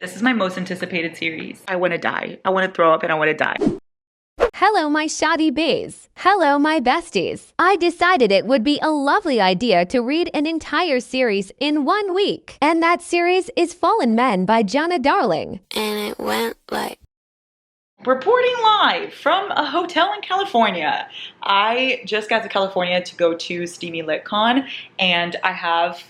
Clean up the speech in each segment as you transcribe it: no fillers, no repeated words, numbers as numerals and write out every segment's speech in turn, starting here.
This is my most anticipated series. I want to die. I want to throw up and I want to die. Hello, my shoddy bees. Hello, my besties. I decided it would be a lovely idea to read an entire series in 1 week. And that series is Fallen Men by Jana Darling. And it went like... Reporting live from a hotel in California. I just got to California to go to Steamy LitCon, and I have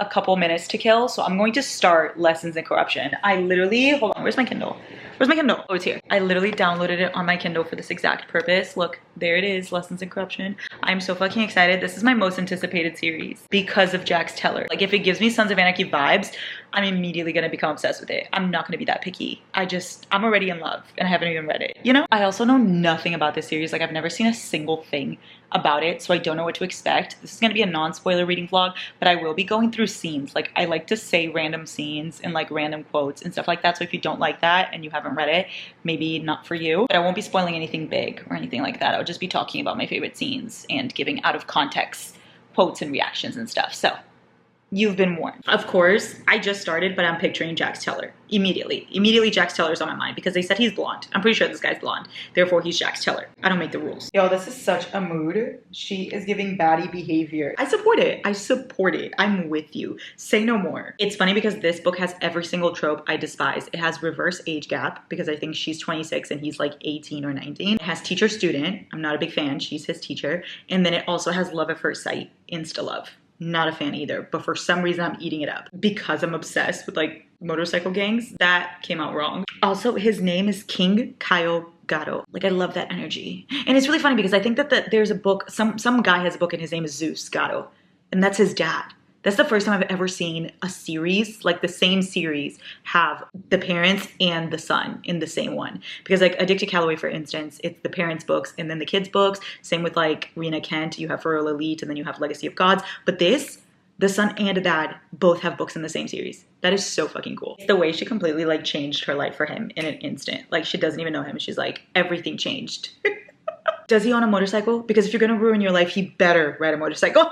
a couple minutes to kill, so I'm going to start Lessons in Corruption. I literally, hold on, where's my Kindle? Where's my Kindle? Oh, it's here. I literally downloaded it on my Kindle for this exact purpose. Look, there it is, Lessons in Corruption. I'm so fucking excited. This is my most anticipated series because of Jax Teller. Like, if it gives me Sons of Anarchy vibes, I'm immediately gonna become obsessed with it. I'm not gonna be that picky. I'm already in love and I haven't even read it, you know? I also know nothing about this series. Like, I've never seen a single thing about it, so I don't know what to expect. This is gonna be a non-spoiler reading vlog, but I will be going through scenes. Like, I like to say random scenes and like random quotes and stuff like that, so if you don't like that and you haven't read it, maybe not for you. But I won't be spoiling anything big or anything like that. I'll just be talking about my favorite scenes and giving out of context quotes and reactions and stuff. So you've been warned. Of course, I just started, but I'm picturing Jax Teller immediately. Immediately, Jax Teller's on my mind because they said he's blonde. I'm pretty sure this guy's blonde. Therefore, he's Jax Teller. I don't make the rules. Yo, this is such a mood. She is giving baddie behavior. I support it. I support it. I'm with you. Say no more. It's funny because this book has every single trope I despise. It has reverse age gap because I think she's 26 and he's like 18 or 19. It has teacher-student. I'm not a big fan. She's his teacher. And then it also has love at first sight. Insta-love. Not a fan either, but for some reason I'm eating it up because I'm obsessed with like motorcycle gangs. That came out wrong. Also, his name is King Kyle Gato. Like, I love that energy. And it's really funny because I think that there's a book, some guy has a book and his name is Zeus Gato, and that's his dad. That's the first time I've ever seen a series, like the same series, have the parents and the son in the same one. Because like Addicted Calloway, for instance, it's the parents' books and then the kids' books. Same with like Rena Kent, you have For All Elite, and then you have Legacy of Gods. But this, the son and the dad both have books in the same series. That is so fucking cool. It's the way she completely like changed her life for him in an instant. Like, she doesn't even know him. She's like, everything changed. Does he own a motorcycle? Because if you're gonna ruin your life, he better ride a motorcycle.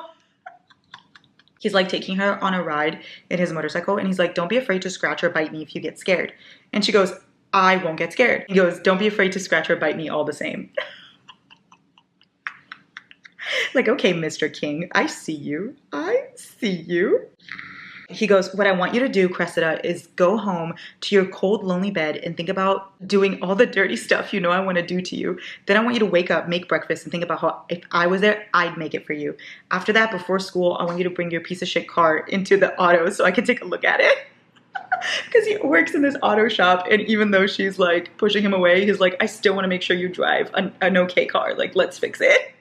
He's like taking her on a ride in his motorcycle and he's like, don't be afraid to scratch or bite me if you get scared. And she goes, I won't get scared. He goes, don't be afraid to scratch or bite me all the same. Like, okay, Mr. King, I see you. I see you. He goes, what I want you to do, Cressida, is go home to your cold, lonely bed and think about doing all the dirty stuff you know I want to do to you. Then I want you to wake up, make breakfast, and think about how if I was there, I'd make it for you. After that, before school, I want you to bring your piece of shit car into the auto so I can take a look at it. Because he works in this auto shop, and even though she's like pushing him away, he's like, I still want to make sure you drive an okay car. Like, let's fix it.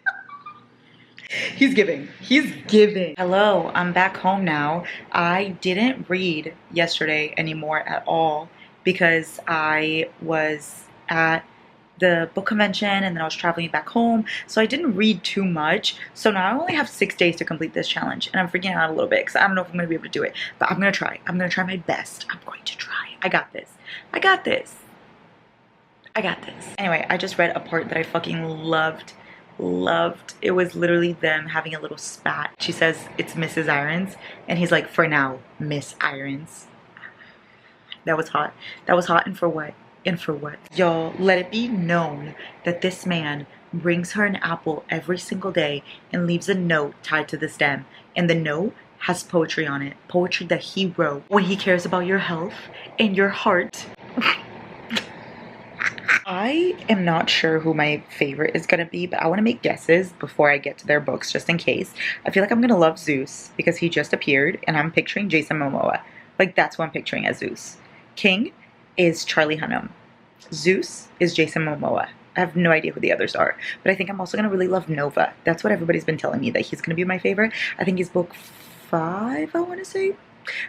He's giving. He's giving. Hello, I'm back home now. I didn't read yesterday anymore at all because I was at the book convention and then I was traveling back home. So I didn't read too much. So now I only have 6 days to complete this challenge and I'm freaking out a little bit because I don't know if I'm going to be able to do it. But I'm going to try. I'm going to try my best. I'm going to try. I got this. I got this. I got this. Anyway, I just read a part that I fucking loved. It was literally them having a little spat. She says it's Mrs. Irons and he's like, for now, Miss Irons. That was hot. That was hot. And for what? And for what? Y'all, let it be known that this man brings her an apple every single day and leaves a note tied to the stem, and the note has poetry on it, poetry that he wrote when he cares about your health and your heart. I am not sure who my favorite is gonna be, but I want to make guesses before I get to their books just in case. I feel like I'm gonna love Zeus because he just appeared and I'm picturing Jason Momoa. Like, that's what I'm picturing as Zeus. King is Charlie Hunnam. Zeus is Jason Momoa. I have no idea who the others are, but I think I'm also gonna really love Nova. That's what everybody's been telling me, that he's gonna be my favorite. I think he's book 5, I want to say.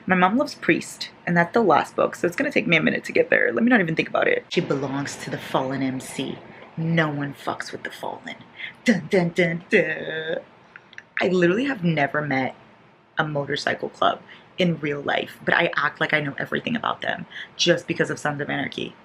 My mom loves Priest, and that's the last book, so it's gonna take me a minute to get there. Let me not even think about it. She belongs to the fallen MC. No one fucks with the fallen. Dun dun dun dun. I literally have never met a motorcycle club in real life, but I act like I know everything about them just because of Sons of Anarchy.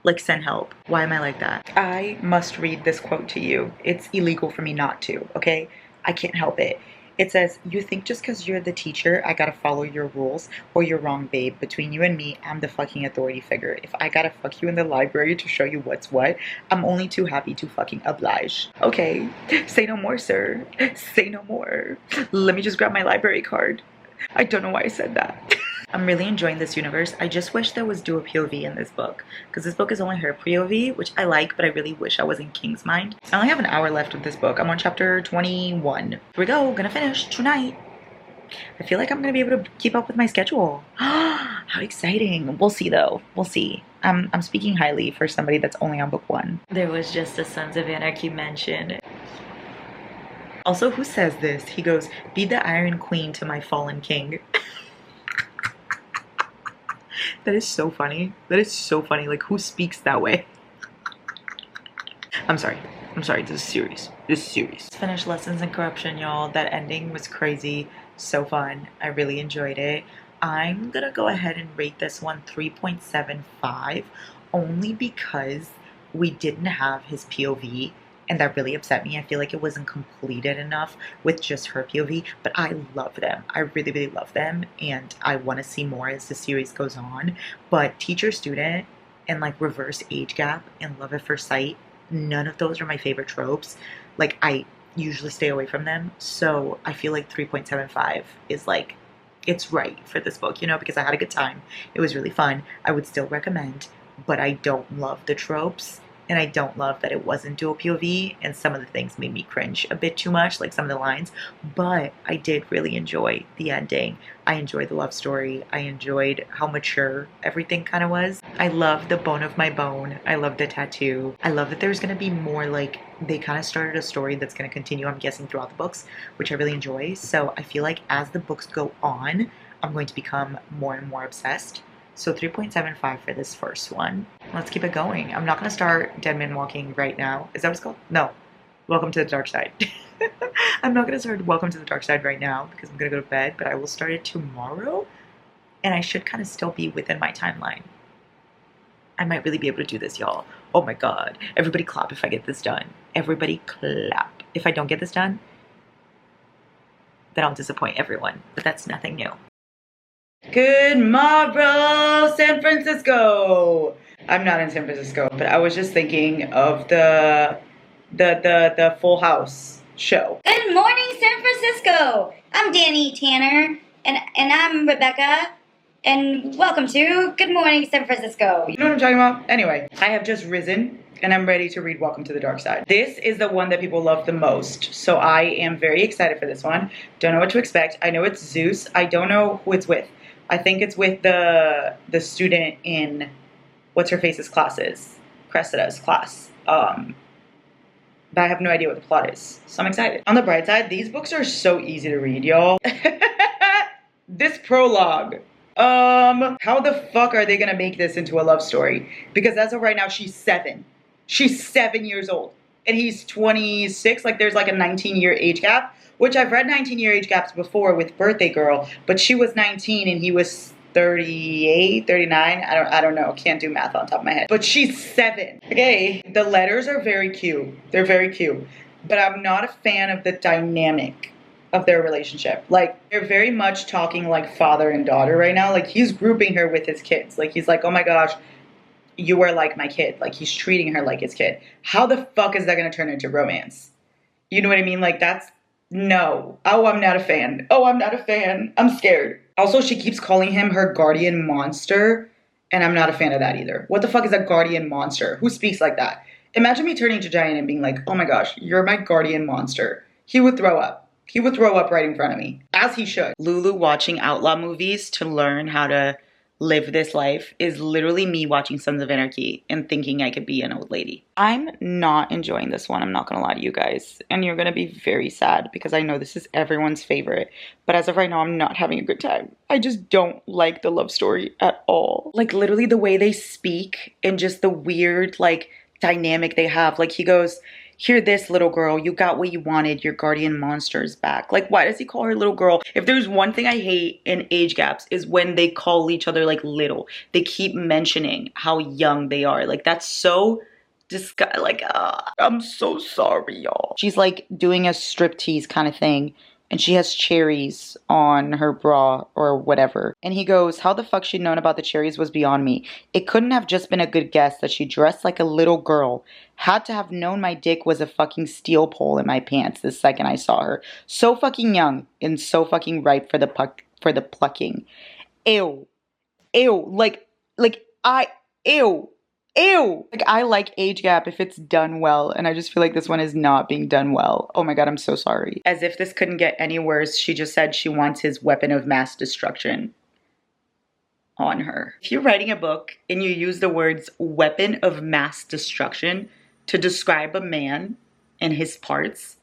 Like, send help. Why am I like that? I must read this quote to you. It's illegal for me not to, okay? I can't help it. It says, you think just because you're the teacher, I gotta follow your rules? Or you're wrong, babe. Between you and me, I'm the fucking authority figure. If I gotta fuck you in the library to show you what's what, I'm only too happy to fucking oblige. Okay, say no more, sir. Say no more. Let me just grab my library card. I don't know why I said that. I'm really enjoying this universe. I just wish there was dual POV in this book, because this book is only her POV, which I like, but I really wish I was in King's mind. I only have an hour left of this book. I'm on chapter 21. Here we go, gonna finish tonight. I feel like I'm gonna be able to keep up with my schedule. How exciting. We'll see though, we'll see. I'm speaking highly for somebody that's only on book 1. There was just a Sons of Anarchy mention. Also, who says this? He goes, be the Iron Queen to my fallen king. That is so funny. That is so funny. Like, who speaks that way? I'm sorry. This is serious. This is serious. Finished Lessons in Corruption, y'all. That ending was crazy. So fun. I really enjoyed it. I'm gonna go ahead and rate this one 3.75 only because we didn't have his POV. And that really upset me. I feel like it wasn't completed enough with just her POV, but I love them. I really, really love them, and I want to see more as the series goes on. But teacher-student and like reverse age gap and love at first sight, none of those are my favorite tropes. Like, I usually stay away from them, so I feel like 3.75 is like, it's right for this book, you know, because I had a good time. It was really fun. I would still recommend, but I don't love the tropes. And I don't love that it wasn't dual POV, and some of the things made me cringe a bit too much, like some of the lines. But I did really enjoy the ending. I enjoyed the love story. I enjoyed how mature everything kind of was. I love the bone of my bone. I love the tattoo. I love that there's going to be more, like, they kind of started a story that's going to continue, I'm guessing, throughout the books, which I really enjoy. So I feel like as the books go on, I'm going to become more and more obsessed. So 3.75 for this first one. Let's keep it going. I'm not going to start Dead Man Walking right now. Is that what it's called? No. Welcome to the Dark Side. I'm not going to start Welcome to the Dark Side right now because I'm going to go to bed, but I will start it tomorrow. And I should kind of still be within my timeline. I might really be able to do this, y'all. Oh my god. Everybody clap if I get this done. Everybody clap. If I don't get this done, then I'll disappoint everyone. But that's nothing new. Good morrow, San Francisco. I'm not in San Francisco, but I was just thinking of the Full House show. Good morning, San Francisco. I'm Danny Tanner, and I'm Rebecca, and welcome to Good Morning, San Francisco. You know what I'm talking about? Anyway, I have just risen, and I'm ready to read Welcome to the Dark Side. This is the one that people love the most, so I am very excited for this one. Don't know what to expect. I know it's Zeus. I don't know who it's with. I think it's with the student in what's-her-face's classes, Cressida's class. But I have no idea what the plot is, so I'm excited. On the bright side, these books are so easy to read, y'all. This prologue. How the fuck are they gonna make this into a love story? Because as of right now, she's 7. She's 7 years old. And he's 26, like there's like a 19-year age gap. Which I've read 19-year age gaps before with Birthday Girl, but she was 19 and he was 38, 39. I don't know. Can't do math on top of my head. But she's 7. Okay. The letters are very cute. They're very cute. But I'm not a fan of the dynamic of their relationship. Like, they're very much talking like father and daughter right now. Like, he's grouping her with his kids. Like, he's like, oh my gosh, you are like my kid. Like, he's treating her like his kid. How the fuck is that going to turn into romance? You know what I mean? Like, that's... No. Oh, I'm not a fan. Oh, I'm not a fan. I'm scared. Also, she keeps calling him her guardian monster, and I'm not a fan of that either. What the fuck is a guardian monster? Who speaks like that? Imagine me turning to Giant and being like, oh my gosh, you're my guardian monster. He would throw up. He would throw up right in front of me. As he should. Lulu watching outlaw movies to learn how to live this life is literally me watching Sons of Anarchy and thinking I could be an old lady. I'm not enjoying this one, I'm not gonna lie to you guys. And you're gonna be very sad because I know this is everyone's favorite. But as of right now, I'm not having a good time. I just don't like the love story at all. Like, literally the way they speak and just the weird, like, dynamic they have. Like, he goes, hear this, little girl, you got what you wanted, your guardian monster is back. Like, why does he call her little girl? If there's one thing I hate in age gaps is when they call each other, like, little. They keep mentioning how young they are. Like, that's so disgusting. Like, I'm so sorry, y'all. She's, like, doing a striptease kind of thing and she has cherries on her bra or whatever. And he goes, how the fuck she'd known about the cherries was beyond me. It couldn't have just been a good guess that she dressed like a little girl. Had to have known my dick was a fucking steel pole in my pants the second I saw her. So fucking young and so fucking ripe for the plucking. Ew. Ew. Ew. Ew! Like, I like age gap if it's done well, and I just feel like this one is not being done well. Oh my god, I'm so sorry. As if this couldn't get any worse, she just said she wants his weapon of mass destruction on her. If you're writing a book and you use the words weapon of mass destruction to describe a man and his parts,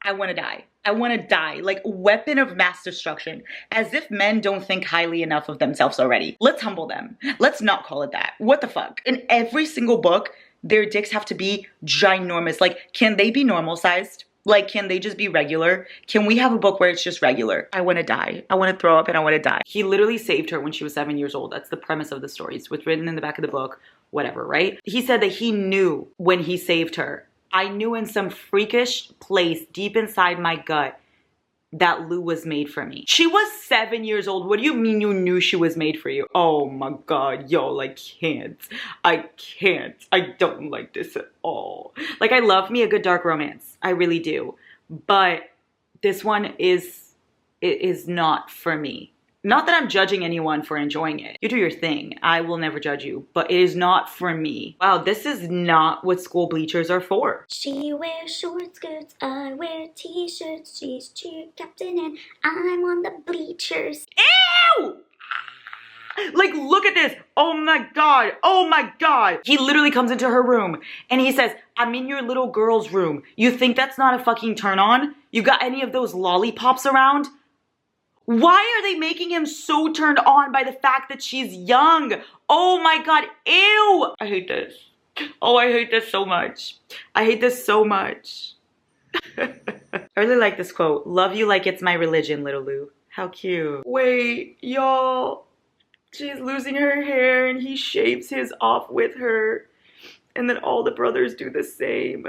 I want to die. I want to die. Like, weapon of mass destruction. As if men don't think highly enough of themselves already. Let's humble them. Let's not call it that. What the fuck? In every single book, their dicks have to be ginormous. Like, can they be normal sized? Like, can they just be regular? Can we have a book where it's just regular? I want to die. I want to throw up and I want to die. He literally saved her when she was 7 years old. That's the premise of the story. It's what's written in the back of the book. Whatever, right? He said that he knew when he saved her. I knew in some freakish place deep inside my gut that Lou was made for me. She was 7 years old. What do you mean you knew she was made for you? Oh my god, yo, I can't. I can't. I don't like this at all. Like, I love me a good dark romance. I really do. But this one is not for me. Not that I'm judging anyone for enjoying it. You do your thing. I will never judge you. But it is not for me. Wow, this is not what school bleachers are for. She wears short skirts, I wear t-shirts. She's cheer captain and I'm on the bleachers. Ew! Like, look at this. Oh my god. Oh my god. He literally comes into her room and he says, I'm in your little girl's room. You think that's not a fucking turn on? You got any of those lollipops around? Why are they making him so turned on by the fact that she's young? Oh my god, ew! I hate this. Oh, I hate this so much. I hate this so much. I really like this quote. Love you like it's my religion, little Lou. How cute. Wait, y'all. She's losing her hair and he shaves his off with her. And then all the brothers do the same.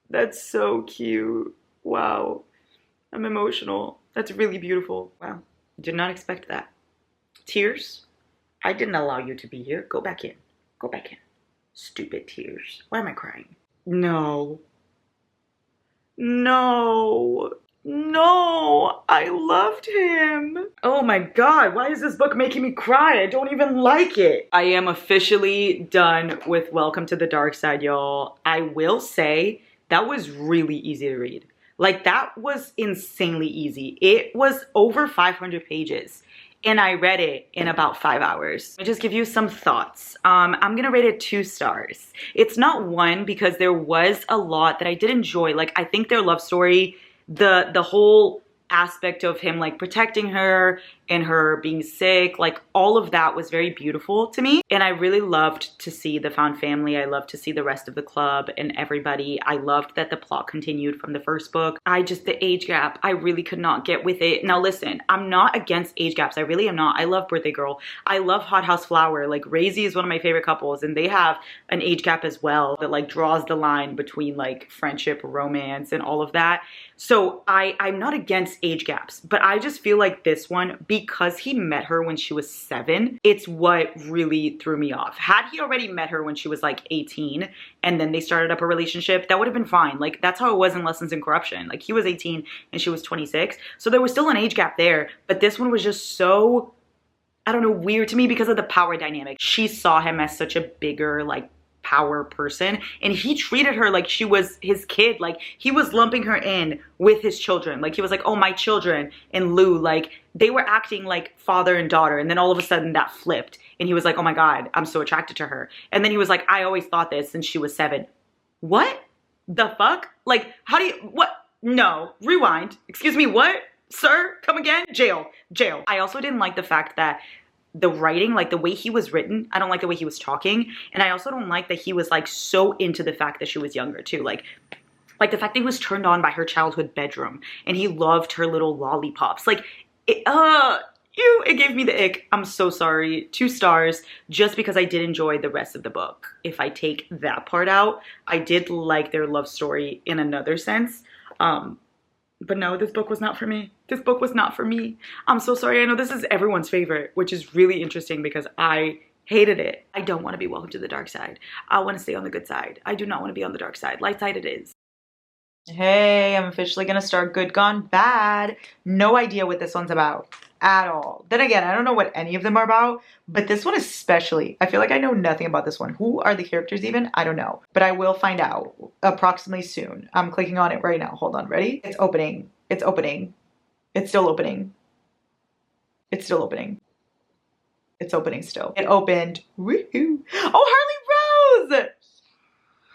That's so cute. Wow. I'm emotional. That's really beautiful. Wow. Did not expect that. Tears? I didn't allow you to be here. Go back in. Go back in. Stupid tears. Why am I crying? No. No. No. I loved him. Oh my god. Why is this book making me cry? I don't even like it. I am officially done with Welcome to the Dark Side, y'all. I will say that was really easy to read. Like, that was insanely easy. It was over 500 pages and I read it in about 5 hours. I'll just give you some thoughts. I'm gonna rate it 2 stars. It's not 1 because there was a lot that I did enjoy. Like, I think their love story, the whole aspect of him like protecting her and her being sick, like all of that was very beautiful to me. And I really loved to see the found family. I loved to see the rest of the club and everybody. I loved that the plot continued from the first book. The age gap, I really could not get with it. Now listen, I'm not against age gaps. I really am not. I love Birthday Girl. I love Hot House Flower. Like, Razy is one of my favorite couples and they have an age gap as well that like draws the line between like friendship, romance, and all of that. So I'm not against age gaps, but I just feel like this one, because he met her when she was 7, it's what really threw me off. Had he already met her when she was like 18 and then they started up a relationship, that would have been fine. Like, that's how it was in Lessons in Corruption. Like, he was 18 and she was 26. So there was still an age gap there, but this one was just so, I don't know, weird to me because of the power dynamic. She saw him as such a bigger, like, power person and he treated her like she was his kid. Like, he was lumping her in with his children. Like, he was like, oh, my children. And Lou, like, they were acting like father and daughter, and then all of a sudden that flipped and he was like, oh my god, I'm so attracted to her. And then he was like, I always thought this since she was 7. What the fuck? Like, how do you, what? No, rewind. Excuse me, what? Sir, come again? Jail. I also didn't like the fact that the writing, like the way he was written, I don't like the way he was talking. And I also don't like that he was like so into the fact that she was younger too. Like the fact that he was turned on by her childhood bedroom and he loved her little lollipops. Like, it gave me the ick. I'm so sorry. 2 stars just because I did enjoy the rest of the book. If I take that part out, I did like their love story in another sense. But no, this book was not for me. This book was not for me. I'm so sorry. I know this is everyone's favorite, which is really interesting because I hated it. I don't want to be welcome to the dark side. I want to stay on the good side. I do not want to be on the dark side. Light side it is. Hey, I'm officially gonna start Good Gone Bad. No idea what this one's about at all. Then again, I don't know what any of them are about, but this one especially. I feel like I know nothing about this one. Who are the characters even? I don't know. But I will find out approximately soon. I'm clicking on it right now. Hold on, ready? It's opening. It's opening. It's still opening. It's still opening. It's opening still. It opened. Woohoo! Oh, Harley Rose!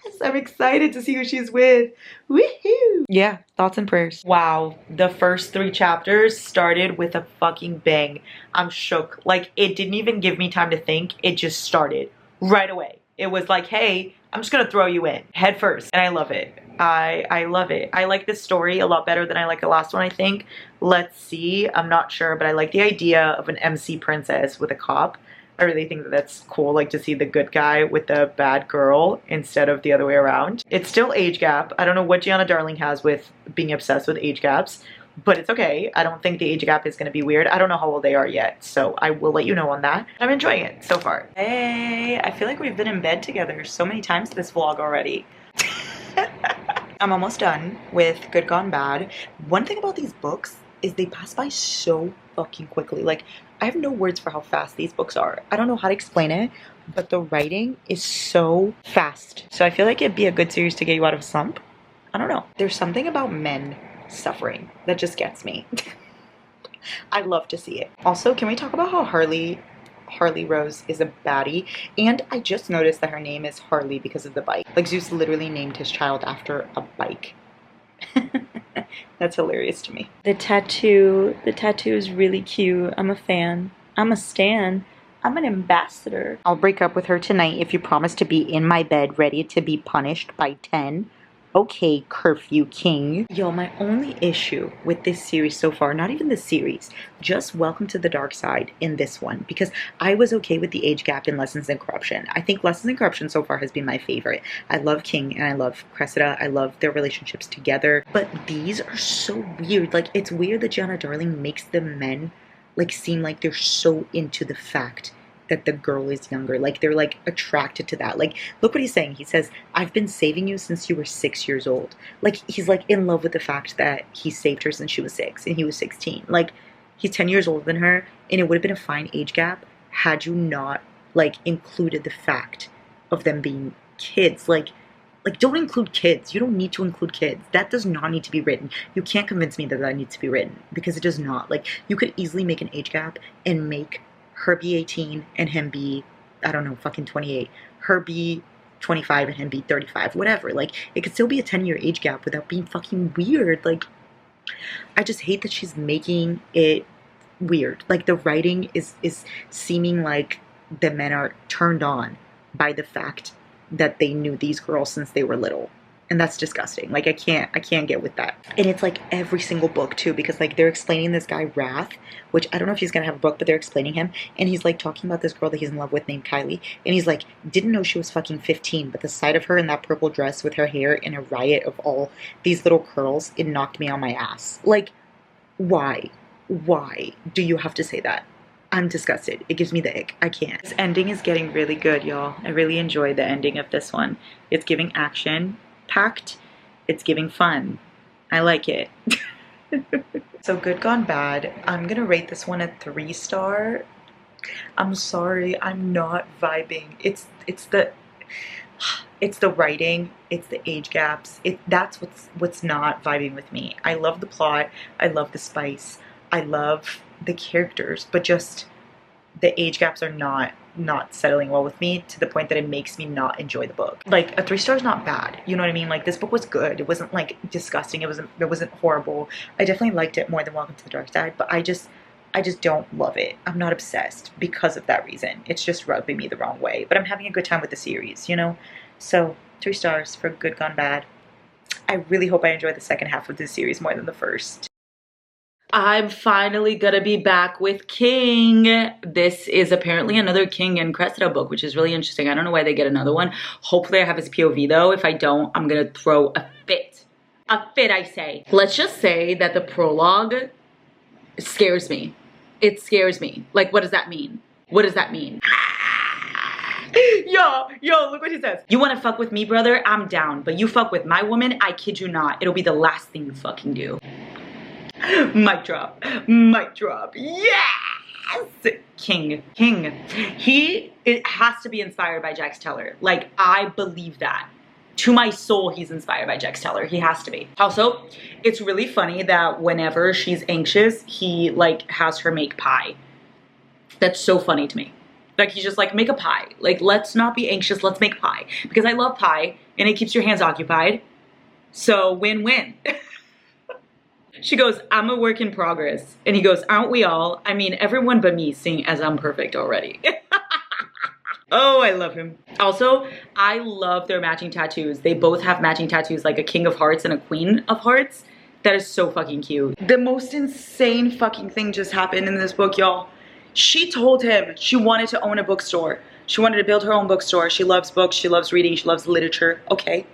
Yes, I'm excited to see who she's with. Woohoo! Yeah, thoughts and prayers. Wow, the first 3 chapters started with a fucking bang. I'm shook. Like, it didn't even give me time to think. It just started right away. It was like, hey, I'm just gonna throw you in head first. And I love it. I love it. I like this story a lot better than I like the last one, I think. Let's see. I'm not sure, but I like the idea of an MC princess with a cop. I really think that that's cool, like to see the good guy with the bad girl instead of the other way around. It's still age gap. I don't know what Gianna Darling has with being obsessed with age gaps, but it's okay. I don't think the age gap is going to be weird. I don't know how old they are yet, so I will let you know on that. I'm enjoying it so far. Hey, I feel like we've been in bed together so many times this vlog already. I'm almost done with Good Gone Bad. One thing about these books is they pass by so fucking quickly. Like, I have no words for how fast these books are. I don't know how to explain it, but the writing is so fast. So I feel like it'd be a good series to get you out of a slump. I don't know. There's something about men suffering that just gets me. I love to see it. Also, can we talk about how Harley Rose is a baddie? And I just noticed that her name is Harley because of the bike. Like, Zeus literally named his child after a bike. That's hilarious to me. The tattoo is really cute. I'm a fan. I'm a stan. I'm an ambassador. I'll break up with her tonight if you promise to be in my bed ready to be punished by 10. Okay, curfew king. Yo, my only issue with this series so far, not even the series, just Welcome to the Dark Side in this one, because I was okay with the age gap in Lessons in Corruption. I think Lessons in Corruption so far has been my favorite. I love King and I love Cressida. I love their relationships together, but these are so weird. Like, it's weird that Gianna Darling makes the men like seem like they're so into the fact that the girl is younger. Like, they're like attracted to that. Like, look what he's saying. He says, I've been saving you since you were 6 years old. Like, he's like in love with the fact that he saved her since she was 6 and he was 16. Like, he's 10 years older than her, and it would have been a fine age gap had you not like included the fact of them being kids. Like don't include kids. You don't need to include kids. That does not need to be written. You can't convince me that that needs to be written, because it does not. Like, you could easily make an age gap and make her be 18 and him be, I don't know, fucking 28. Her be 25 and him be 35. Whatever. Like, it could still be a 10-year age gap without being fucking weird. Like, I just hate that she's making it weird. Like, the writing is seeming like the men are turned on by the fact that they knew these girls since they were little. And that's disgusting. Like, I can't get with that. And it's like every single book too, because like they're explaining this guy Wrath, which I don't know if he's gonna have a book, but they're explaining him, and he's like talking about this girl that he's in love with named Kylie, and he's like, didn't know she was fucking 15, but the sight of her in that purple dress with her hair in a riot of all these little curls, it knocked me on my ass. Like, why do you have to say that? I'm disgusted. It gives me the ick. I can't. This ending is getting really good, y'all. I really enjoy the ending of this one. It's giving action packed. It's giving fun. I like it. So Good Gone Bad. I'm gonna rate this one a 3-star. I'm sorry, I'm not vibing. It's the writing, it's the age gaps. That's what's not vibing with me. I love the plot, I love the spice, I love the characters, but just the age gaps are not settling well with me, to the point that it makes me not enjoy the book. Like, a 3-star is not bad, you know what I mean? Like, this book was good. It wasn't like disgusting. It wasn't horrible. I definitely liked it more than Welcome to the Dark Side, but I just don't love it. I'm not obsessed because of that reason. It's just rubbing me the wrong way, but I'm having a good time with the series, you know? So 3 stars for Good Gone Bad. I really hope I enjoy the second half of this series more than the first. I'm finally gonna be back with King. This is apparently another King and Cressida book, which is really interesting. I don't know why they get another one. Hopefully I have his POV though. If I don't, I'm gonna throw a fit. A fit, I say. Let's just say that the prologue scares me. It scares me. Like, what does that mean? What does that mean? Yo, look what he says. You wanna fuck with me, brother? I'm down. But you fuck with my woman, I kid you not. It'll be the last thing you fucking do. Mic drop. Mic drop. Yes! King. It has to be inspired by Jax Teller. Like, I believe that. To my soul, he's inspired by Jax Teller. He has to be. Also, it's really funny that whenever she's anxious, he like has her make pie. That's so funny to me. Like, he's just like, make a pie. Like, let's not be anxious, let's make pie. Because I love pie and it keeps your hands occupied. So win-win. She goes, I'm a work in progress. And he goes, aren't we all? I mean, everyone but me, seeing as I'm perfect already. Oh, I love him. Also, I love their matching tattoos. They both have matching tattoos, like a King of Hearts and a Queen of Hearts. That is so fucking cute. The most insane fucking thing just happened in this book, y'all. She told him she wanted to own a bookstore. She wanted to build her own bookstore. She loves books, she loves reading, she loves literature. Okay.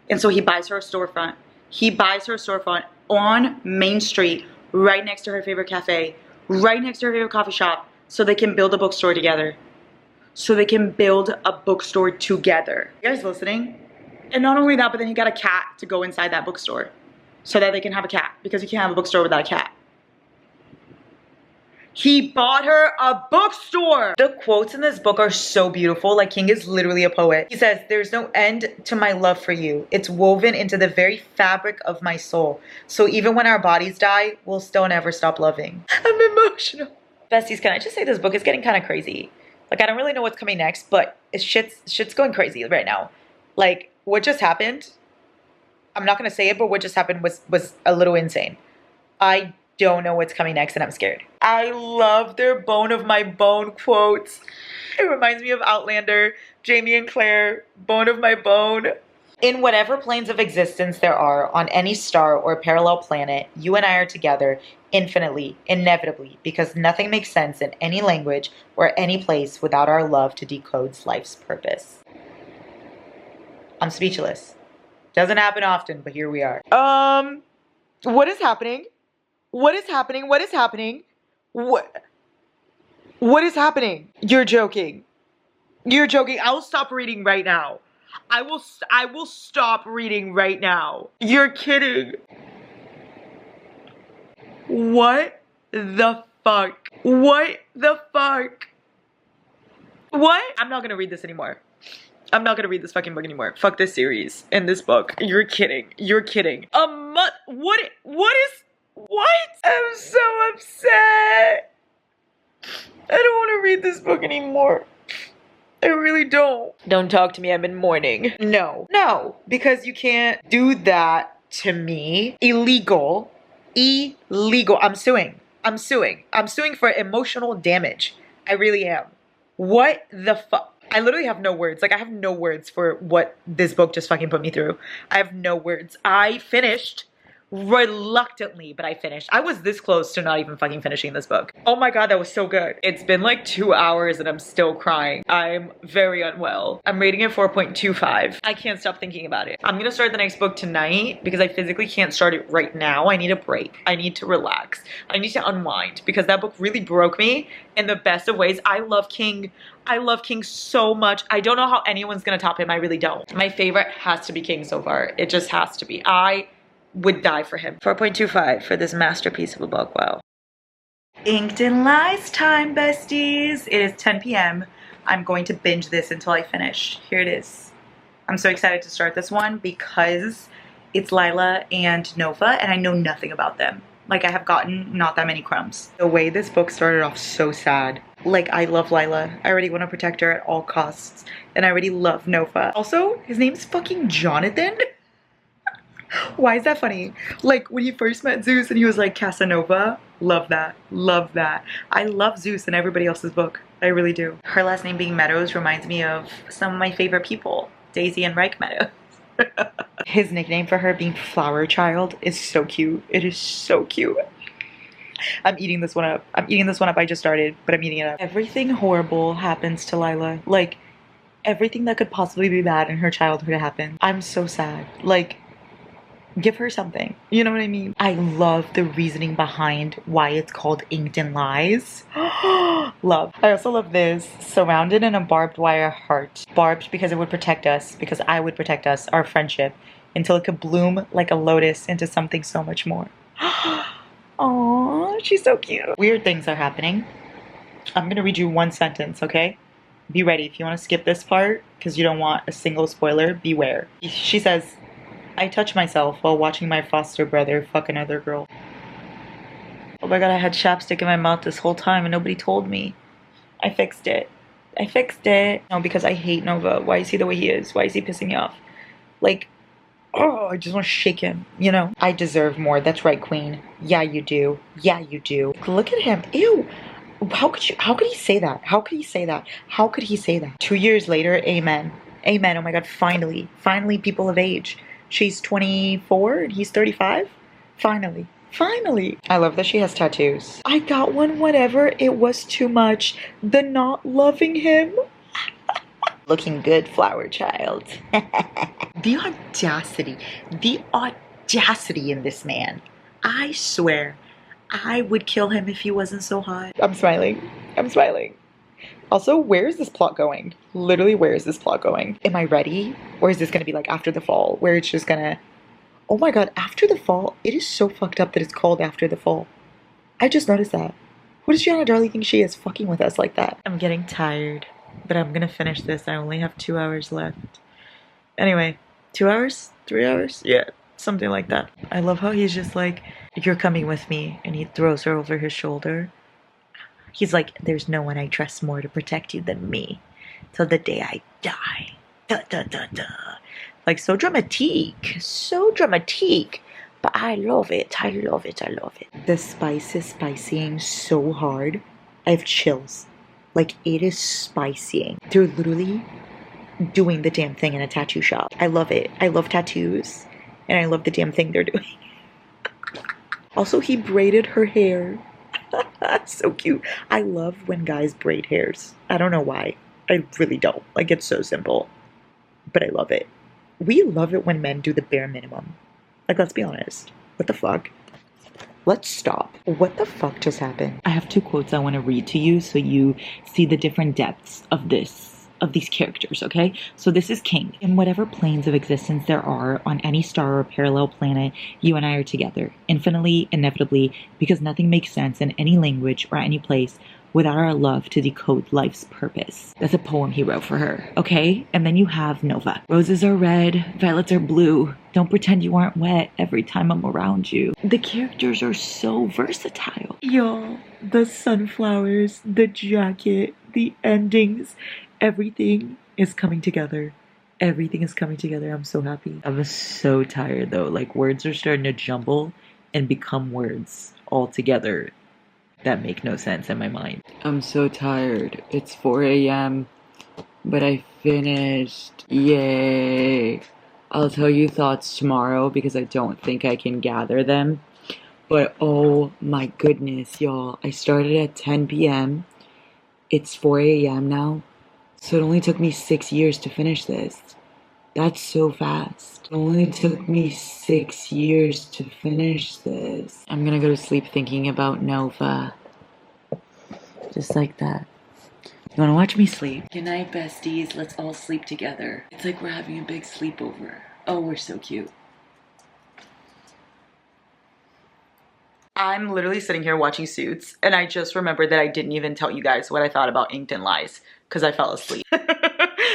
And so he buys her a storefront. He buys her a storefront on Main Street, right next to her favorite cafe, right next to her favorite coffee shop, so they can build a bookstore together. So they can build a bookstore together. You guys listening? And not only that, but then he got a cat to go inside that bookstore so that they can have a cat, because you can't have a bookstore without a cat. He bought her a bookstore. The quotes in this book are so beautiful. Like, King is literally a poet. He says, there's no end to my love for you. It's woven into the very fabric of my soul. So even when our bodies die, we'll still never stop loving. I'm emotional. Besties, can I just say this book is getting kind of crazy? Like, I don't really know what's coming next, but shit's going crazy right now. Like, what just happened, I'm not going to say it, but what just happened was a little insane. I don't know what's coming next and I'm scared. I love their bone of my bone quotes. It reminds me of Outlander, Jamie and Claire, bone of my bone. In whatever planes of existence there are on any star or parallel planet, you and I are together infinitely, inevitably, because nothing makes sense in any language or any place without our love to decode life's purpose. I'm speechless. Doesn't happen often, but here we are. What is happening? What is happening? What is happening? What is happening? You're joking. You're joking. I will stop reading right now. I will stop reading right now. You're kidding. What the fuck? What the fuck? What? I'm not gonna read this anymore. I'm not gonna read this fucking book anymore. Fuck this series and this book. You're kidding. You're kidding. A month? What is? What? I'm so upset. I don't want to read this book anymore. I really don't. Don't talk to me. I'm in mourning. No. No. Because you can't do that to me. Illegal. Illegal. I'm suing. I'm suing. I'm suing for emotional damage. I really am. What the fuck? I literally have no words. Like, I have no words for what this book just fucking put me through. I have no words. I finished reluctantly, but I finished. I was this close to not even fucking finishing this book. Oh my god, that was so good. It's been like 2 hours and I'm still crying. I'm very unwell. I'm rating it 4.25. I can't stop thinking about it. I'm gonna start the next book tonight because I physically can't start it right now. I need a break. I need to relax. I need to unwind because that book really broke me in the best of ways. I love King. I love King so much. I don't know how anyone's gonna top him. I really don't. My favorite has to be King so far. It just has to be. I would die for him. 4.25 for this masterpiece of a book. Wow. Inked and Lies time, besties. It is 10 p.m. I'm going to binge this until I finish. Here it is. I'm so excited to start this one because it's Lila and Nova and I know nothing about them. Like, I have gotten not that many crumbs. The way this book started off so sad. Like, I love Lila. I already want to protect her at all costs. And I already love Nova. Also, his name is fucking Jonathan. Why is that funny? Like, when he first met Zeus and he was like, Casanova, love that, love that. I love Zeus in everybody else's book. I really do. Her last name being Meadows reminds me of some of my favorite people, Daisy and Reich Meadows. His nickname for her being Flower Child is so cute. It is so cute. I'm eating this one up. I'm eating this one up. I just started, but I'm eating it up. Everything horrible happens to Lila. Like, everything that could possibly be bad in her childhood happened. I'm so sad. Like, Give her something. You know what I mean? I love the reasoning behind why it's called Inked in Lies. Love. I also love this. Surrounded in a barbed wire heart. Barbed because it would protect us, because I would protect us, our friendship, until it could bloom like a lotus into something so much more. Aww, she's so cute. Weird things are happening. I'm gonna read you one sentence, okay? Be ready. If you want to skip this part, because you don't want a single spoiler, beware. She says, I touch myself while watching my foster brother fuck another girl. Oh my god, I had chapstick in my mouth this whole time and nobody told me. I fixed it. I fixed it. No, because I hate Nova. Why is he the way he is? Why is he pissing me off? Like, oh, I just want to shake him, you know? I deserve more. That's right, queen. Yeah, you do. Yeah, you do. Look at him. Ew. How could he say that? How could he say that? How could he say that? 2 years later, amen. Amen. Oh my god, finally. Finally, people of age. She's 24 and he's 35. Finally. Finally. I love that she has tattoos. I got one whenever it was too much. The not loving him. Looking good, flower child. The audacity. The audacity in this man. I swear, I would kill him if he wasn't so hot. I'm smiling. I'm smiling. Also, where is this plot going? Literally, where is this plot going? Am I ready? Or is this gonna be like after the fall, where it's just gonna... Oh my god, after the fall? It is so fucked up that it's called After the Fall. I just noticed that. Who does Gianna Darley think she is, fucking with us like that? I'm getting tired, but I'm gonna finish this. I only have 2 hours left. Anyway, 2 hours? 3 hours? Yeah, something like that. I love how he's just like, you're coming with me, and he throws her over his shoulder. He's like, there's no one I trust more to protect you than me. Till the day I die. Da, da, da, da. Like, so dramatique. So dramatique. But I love it. I love it. I love it. The spice is spicying so hard. I have chills. Like, it is spicying. They're literally doing the damn thing in a tattoo shop. I love it. I love tattoos. And I love the damn thing they're doing. Also, he braided her hair. So cute. I love when guys braid hairs. I don't know why. I really don't. Like, it's so simple. But I love it. We love it when men do the bare minimum. Like, let's be honest. What the fuck? Let's stop. What the fuck just happened? I have 2 quotes I want to read to you so you see the different depths of these characters, okay? So this is King. In whatever planes of existence there are on any star or parallel planet, you and I are together, infinitely, inevitably, because nothing makes sense in any language or any place without our love to decode life's purpose. That's a poem he wrote for her, okay? And then you have Nova. Roses are red, violets are blue. Don't pretend you aren't wet every time I'm around you. The characters are so versatile. Y'all, the sunflowers, the jacket, the endings, everything is coming together. Everything is coming together. I'm so happy. I'm so tired though. Like, words are starting to jumble and become words all together that make no sense in my mind. I'm so tired. It's 4 a.m. but I finished. Yay. I'll tell you thoughts tomorrow because I don't think I can gather them. But oh my goodness, y'all. I started at 10 p.m. It's 4 a.m. now. So it only took me 6 years to finish this. That's so fast. It only took me 6 years to finish this. I'm gonna go to sleep thinking about Nova. Just like that. You wanna watch me sleep? Good night, besties. Let's all sleep together. It's like we're having a big sleepover. Oh, we're so cute. I'm literally sitting here watching Suits, and I just remembered that I didn't even tell you guys what I thought about Inked in Lies, because I fell asleep.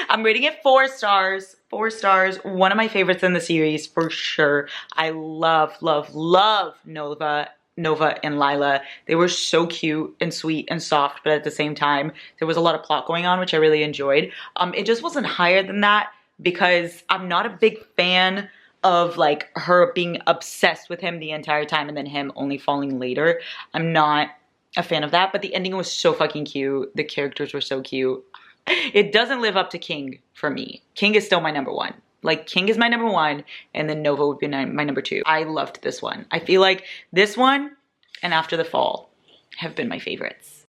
I'm rating it 4 stars. 4 stars. One of my favorites in the series, for sure. I love, love, love Nova and Lila. They were so cute and sweet and soft, but at the same time, there was a lot of plot going on, which I really enjoyed. It just wasn't higher than that, because I'm not a big fan of like her being obsessed with him the entire time and then him only falling later. I'm not a fan of that, but the ending was so fucking cute. The characters were so cute. It doesn't live up to King for me. King is still my number 1. Like, King is my number 1, and then Nova would be my number 2. I loved this one. I feel like this one and After the Fall have been my favorites.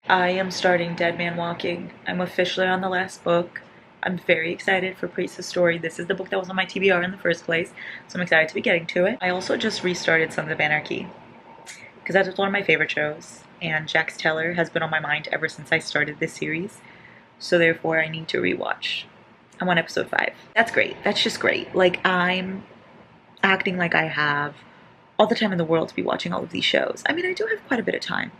I am starting Dead Man Walking. I'm officially on the last book. I'm very excited for Priest's story. This is the book that was on my TBR in the first place, so I'm excited to be getting to it. I also just restarted Sons of Anarchy because that was one of my favorite shows, and Jax Teller has been on my mind ever since I started this series, so therefore I need to rewatch. I'm on episode 5. That's great. That's just great. Like, I'm acting like I have all the time in the world to be watching all of these shows. I mean, I do have quite a bit of time.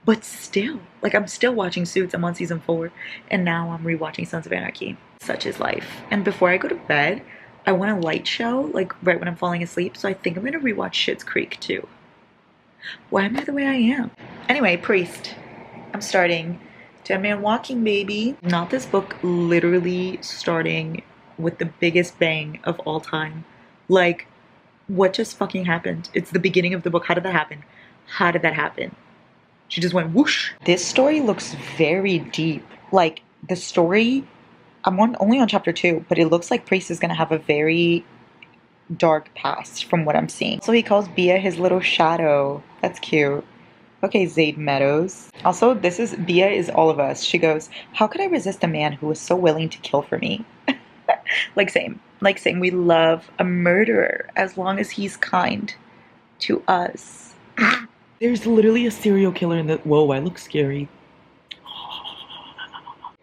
But still, like, I'm still watching Suits. I'm on season 4. And now I'm rewatching Sons of Anarchy. Such is life. And before I go to bed, I want a light show, like, right when I'm falling asleep. So I think I'm going to rewatch Schitt's Creek, too. Why am I the way I am? Anyway, Priest. I'm starting Dead Man Walking, baby. Not this book literally starting with the biggest bang of all time. Like, what just fucking happened? It's the beginning of the book. How did that happen? How did that happen? She just went whoosh. This story looks very deep. Like, the story, I'm only on chapter 2, but it looks like Priest is going to have a very dark past from what I'm seeing. So he calls Bia his little shadow. That's cute. Okay, Zaid Meadows. Also, Bia is all of us. She goes, how could I resist a man who was so willing to kill for me? Like, same. Like, saying we love a murderer as long as he's kind to us. There's literally a serial killer in the... Whoa, I look scary.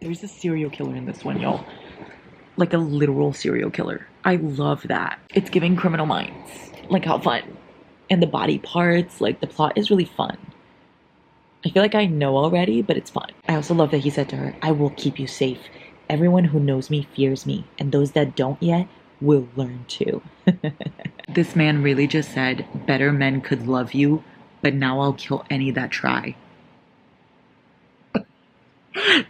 There's a serial killer in this one, y'all. Like a literal serial killer. I love that. It's giving Criminal Minds. Like, how fun. And the body parts, like, the plot is really fun. I feel like I know already, but it's fun. I also love that he said to her, I will keep you safe. Everyone who knows me fears me, and those that don't yet will learn to. This man really just said, better men could love you, but now I'll kill any that try.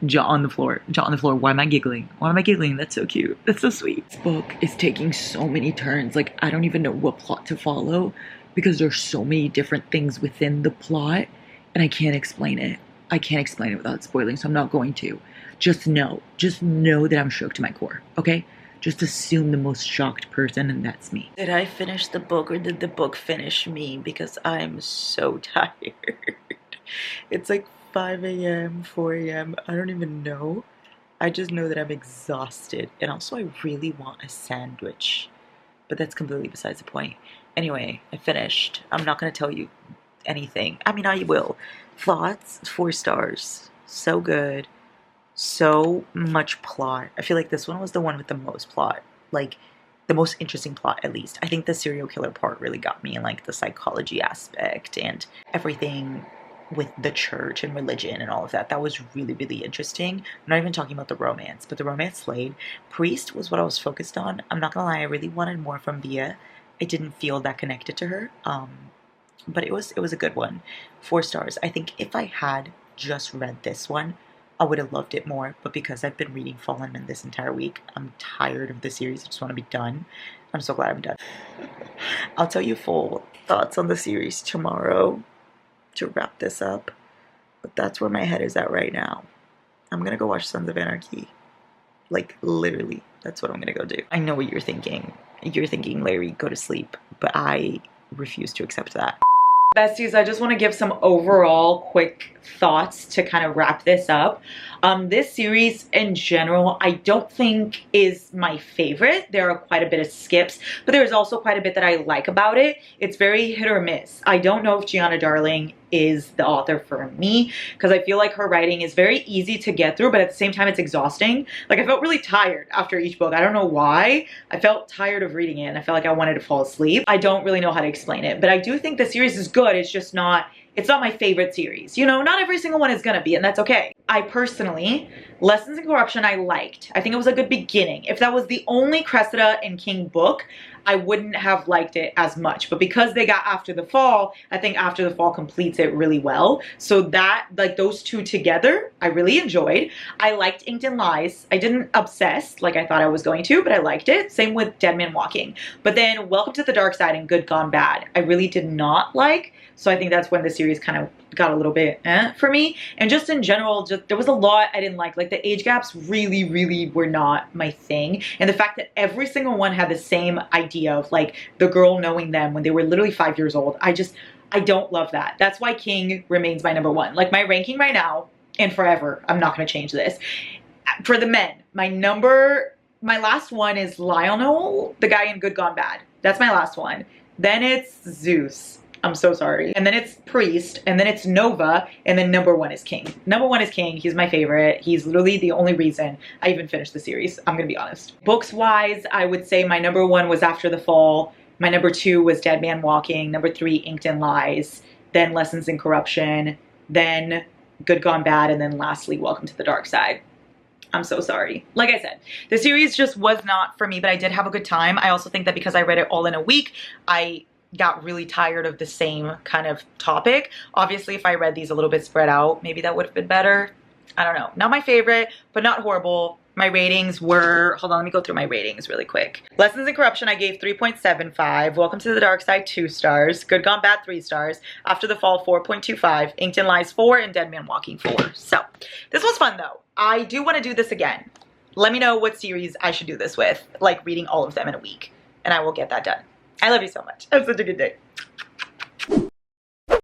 Jaw on the floor. Jaw on the floor. Why am I giggling? Why am I giggling? That's so cute. That's so sweet. This book is taking so many turns. Like, I don't even know what plot to follow because there's so many different things within the plot, and I can't explain it. I can't explain it without spoiling, so I'm not going to. Just know that I'm shook to my core, okay? Just assume the most shocked person, and that's me. Did I finish the book, or did the book finish me? Because I'm so tired. It's like 5 a.m., 4 a.m. I don't even know. I just know that I'm exhausted. And also, I really want a sandwich. But that's completely besides the point. Anyway, I finished. I'm not going to tell you anything. I mean, I will. Thoughts? 4 stars. So good. So much plot. I feel like this one was the one with the most plot. Like, the most interesting plot, at least. I think the serial killer part really got me, and like the psychology aspect and everything with the church and religion and all of that. That was really, really interesting. I'm not even talking about the romance, but the romance slayed. Priest was what I was focused on. I'm not gonna lie, I really wanted more from Bia. I didn't feel that connected to her. But it was a good one. 4 stars. I think if I had just read this one, I would have loved it more, but because I've been reading Fallen Men this entire week, I'm tired of the series. I just want to be done. I'm so glad I'm done. I'll tell you full thoughts on the series tomorrow to wrap this up, but that's where my head is at right now. I'm going to go watch Sons of Anarchy. Like, literally, that's what I'm going to go do. I know what you're thinking. You're thinking, Larry, go to sleep, but I refuse to accept that. Besties, I just want to give some overall quick thoughts to kind of wrap this up. This series in general, I don't think is my favorite. There are quite a bit of skips, but there's also quite a bit that I like about it. It's very hit or miss. I don't know if Gianna Darling is the author for me because I feel like her writing is very easy to get through, but at the same time it's exhausting. Like, I felt really tired after each book. I don't know why. I felt tired of reading it and I felt like I wanted to fall asleep. I don't really know how to explain it, but I do think the series is good. It's just not, it's not my favorite series. You know, not every single one is gonna be, and that's okay. I personally, Lessons in Corruption I liked. I think it was a good beginning. If that was the only Cressida and King book, I wouldn't have liked it as much. But because they got After the Fall, I think After the Fall completes it really well. So that, like, those two together, I really enjoyed. I liked Inked in Lies. I didn't obsess like I thought I was going to, but I liked it. Same with Dead Man Walking. But then Welcome to the Dark Side and Good Gone Bad, I really did not like. So I think that's when the series kind of got a little bit for me. And just in general, just there was a lot I didn't like. Like, the age gaps really, really were not my thing. And the fact that every single one had the same idea of, like, the girl knowing them when they were literally 5 years old. I don't love that. That's why King remains my #1. Like, my ranking right now and forever, I'm not going to change this. For the men, my last one is Lionel, the guy in Good Gone Bad. That's my last one. Then it's Zeus. I'm so sorry. And then it's Priest, and then it's Nova, and then number 1 is King. Number 1 is King. He's my favorite. He's literally the only reason I even finished the series. I'm gonna be honest. Books-wise, I would say my number 1 was After the Fall. My number 2 was Dead Man Walking. Number 3, Inked in Lies. Then Lessons in Corruption. Then Good Gone Bad. And then lastly, Welcome to the Dark Side. I'm so sorry. Like I said, the series just was not for me, but I did have a good time. I also think that because I read it all in a week, I got really tired of the same kind of topic. Obviously, if I read these a little bit spread out, maybe that would have been better. I don't know. Not my favorite, but not horrible. My ratings were, hold on, let me go through my ratings really quick. Lessons in Corruption, I gave 3.75. Welcome to the Dark Side, 2 stars. Good Gone Bad, 3 stars. After the Fall, 4.25. Inked in Lies, 4. And Dead Man Walking, 4. So, this was fun though. I do want to do this again. Let me know what series I should do this with, like reading all of them in a week, and I will get that done. I love you so much. Have such a good day.